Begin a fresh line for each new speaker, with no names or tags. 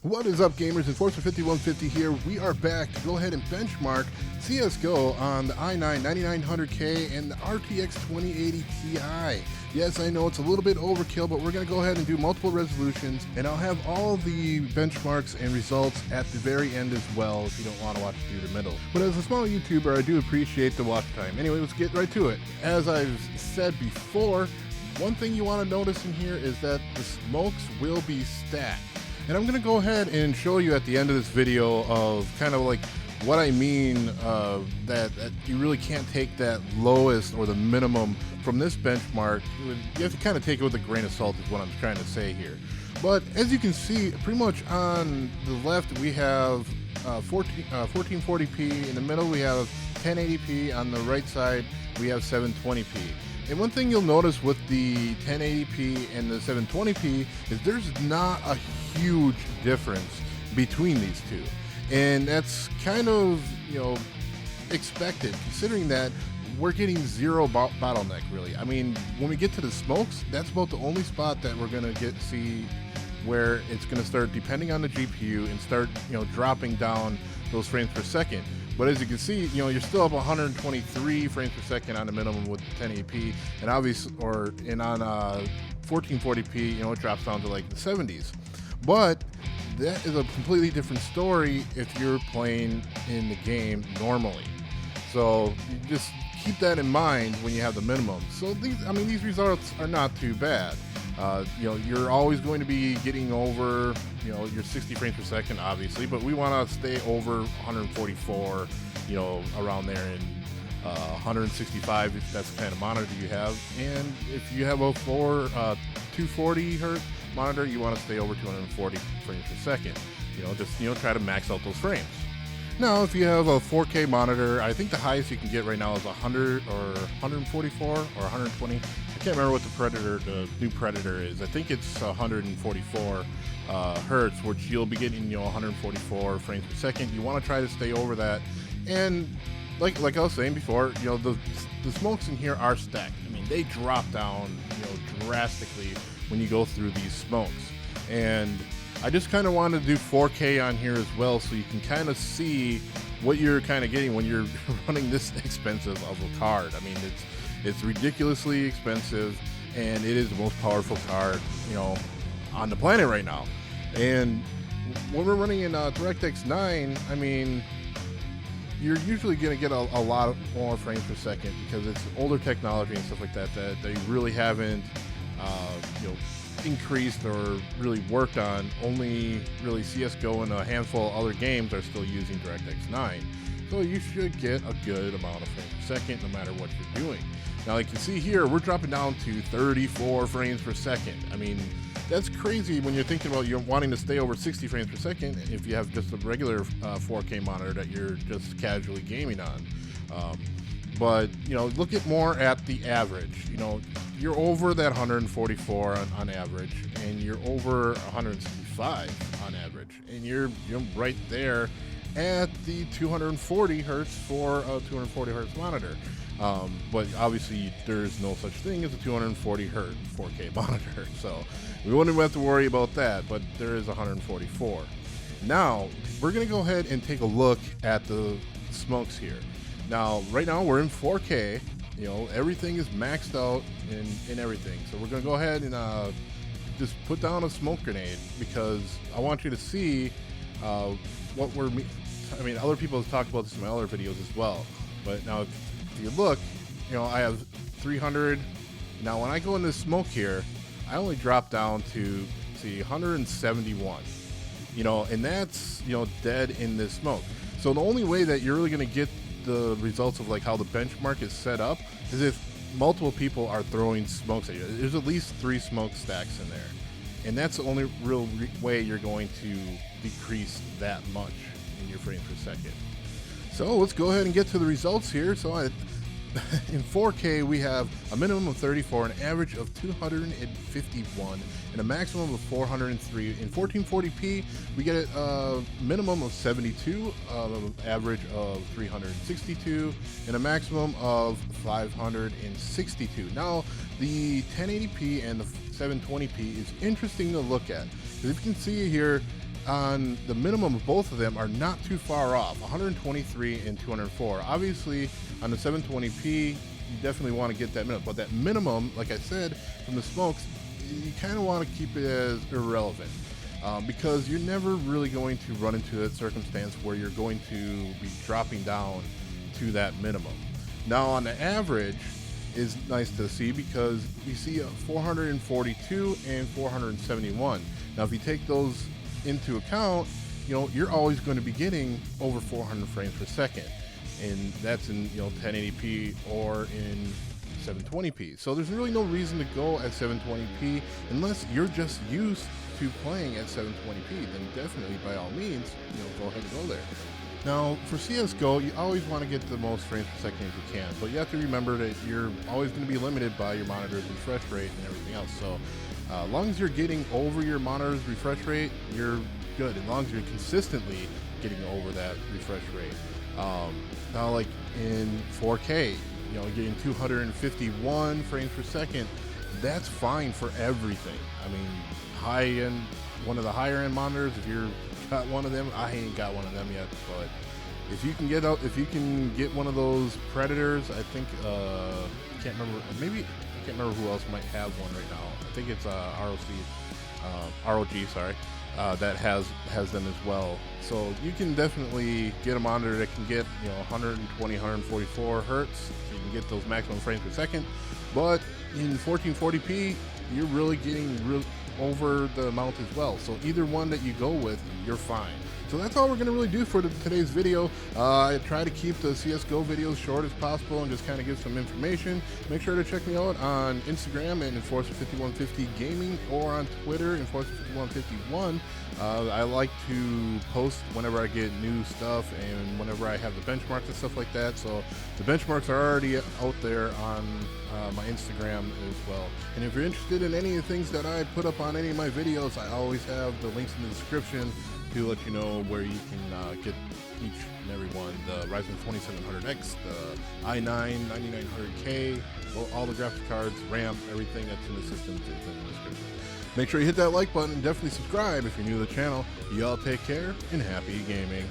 What is up, gamers? Enforcer 5150 here. We are back to go ahead and benchmark CSGO on the i9-9900K and the RTX 2080 Ti. Yes, I know it's a little bit overkill, but we're going to go ahead and do multiple resolutions, and I'll have all the benchmarks and results at the very end as well if you don't want to watch through the middle. But as a small YouTuber, I do appreciate the watch time. Anyway, let's get right to it. As I've said before, one thing you want to notice in here is that the smokes will be stacked. And I'm going to go ahead and show you at the end of this video of kind of like what I mean, that you really can't take that lowest or the minimum from this benchmark. You have to kind of take it with a grain of salt is what I'm trying to say here. But as you can see, pretty much on the left we have 1440p, in the middle we have 1080p, on the right side we have 720p. And one thing you'll notice with the 1080p and the 720p is there's not a huge difference between these two. And that's kind of, expected, considering that we're getting zero bottleneck, really. I mean, when we get to the smokes, that's about the only spot that we're gonna see where it's gonna start depending on the GPU and start, dropping down those frames per second. But as you can see, you're still up 123 frames per second on the minimum with 1080p, and obviously, and on 1440p, it drops down to like the 70s. But that is a completely different story if you're playing in the game normally. So you just keep that in mind when you have the minimum. So these results are not too bad. You're always going to be getting over, your 60 frames per second, obviously, but we want to stay over 144, around there, and 165 if that's the kind of monitor you have. And if you have a 240 hertz monitor, you want to stay over 240 frames per second. Just try to max out those frames. Now, if you have a 4K monitor, I think the highest you can get right now is 100 or 144 or 120. I can't remember what the new Predator is. I think it's 144 hertz, which you'll be getting 144 frames per second. You want to try to stay over that. And like I was saying before, the smokes in here are stacked. I mean, they drop down drastically when you go through these smokes. And I just kind of wanted to do 4K on here as well, so you can kind of see what you're kind of getting when you're running this expensive of a card. I mean, it's ridiculously expensive, and it is the most powerful card, on the planet right now. And when we're running in DirectX 9, I mean, you're usually going to get a lot more frames per second because it's older technology and stuff like that they really haven't, increased or really worked on. Only really CSGO and a handful of other games are still using DirectX 9. So you should get a good amount of frames per second no matter what you're doing. Now, like you can see here, we're dropping down to 34 frames per second. I mean, that's crazy when you're thinking about you're wanting to stay over 60 frames per second if you have just a regular 4K monitor that you're just casually gaming on. But look at more at the average. You're over that 144 on average, and you're over 165 on average, and you're right there at the 240 hertz for a 240 hertz monitor. But obviously there's no such thing as a 240 hertz 4K monitor, so we wouldn't have to worry about that. But there is 144. Now we're gonna go ahead and take a look at the smokes here. Now, right now we're in 4K. Everything is maxed out and everything. So we're gonna go ahead and just put down a smoke grenade because I want you to see what I mean, other people have talked about this in my other videos as well. But now, if you look, I have 300. Now, when I go into smoke here, I only drop down to 171. And that's dead in this smoke. So the only way that you're really gonna get the results of like how the benchmark is set up is if multiple people are throwing smokes at you. There's at least 3 smoke stacks in there, and that's the only real way you're going to decrease that much in your frames per second. So let's go ahead and get to the results here. So in 4K we have a minimum of 34, an average of 251, and a maximum of 403. In 1440p we get a minimum of 72, average of 362, and a maximum of 562. Now the 1080p and the 720p is interesting to look at, because if you can see here, on the minimum of both of them are not too far off, 123 and 204. Obviously, on the 720p, you definitely want to get that minimum, but that minimum, like I said, from the smokes, you kind of want to keep it as irrelevant. Because you're never really going to run into a circumstance where you're going to be dropping down to that minimum. Now, on the average is nice to see because you see a 442 and 471. Now, if you take those into account, you know, you're always going to be getting over 400 frames per second, and that's in, you know, 1080p or in 720p. So there's really no reason to go at 720p unless you're just used to playing at 720p. Then definitely, by all means, you know, go ahead and go there. Now, for CSGO, you always want to get the most frames per second as you can, but you have to remember that you're always going to be limited by your monitor's refresh rate and everything else. So as long as you're getting over your monitor's refresh rate, you're good. As long as you're consistently getting over that refresh rate. Now, like in 4K, you know, getting 251 frames per second, that's fine for everything. I mean, high end, one of the higher end monitors, if you're got one of them, I ain't got one of them yet, but if you can get one of those Predators, I think can't remember, maybe I can't remember who else might have one right now. I think it's ROG, sorry, that has them as well. So you can definitely get a monitor that can get, you know, 120, 144 hertz. So you can get those maximum frames per second. But in 1440p, you're really getting over the amount as well. So either one that you go with, you're fine. So that's all we're going to really do for today's video. I try to keep the CSGO videos short as possible and just kind of give some information. Make sure to check me out on Instagram and Enforcer5150 Gaming, or on Twitter, Enforcer5151. I like to post whenever I get new stuff and whenever I have the benchmarks and stuff like that. So the benchmarks are already out there on my Instagram as well. And if you're interested in any of the things that I put up on any of my videos, I always have the links in the description to let you know where you can get each and every one. The Ryzen 2700X, the i9 9900K, all the graphics cards, RAM, everything that's in the system is in the description. Make sure you hit that like button and definitely subscribe if you're new to the channel. Y'all take care and happy gaming.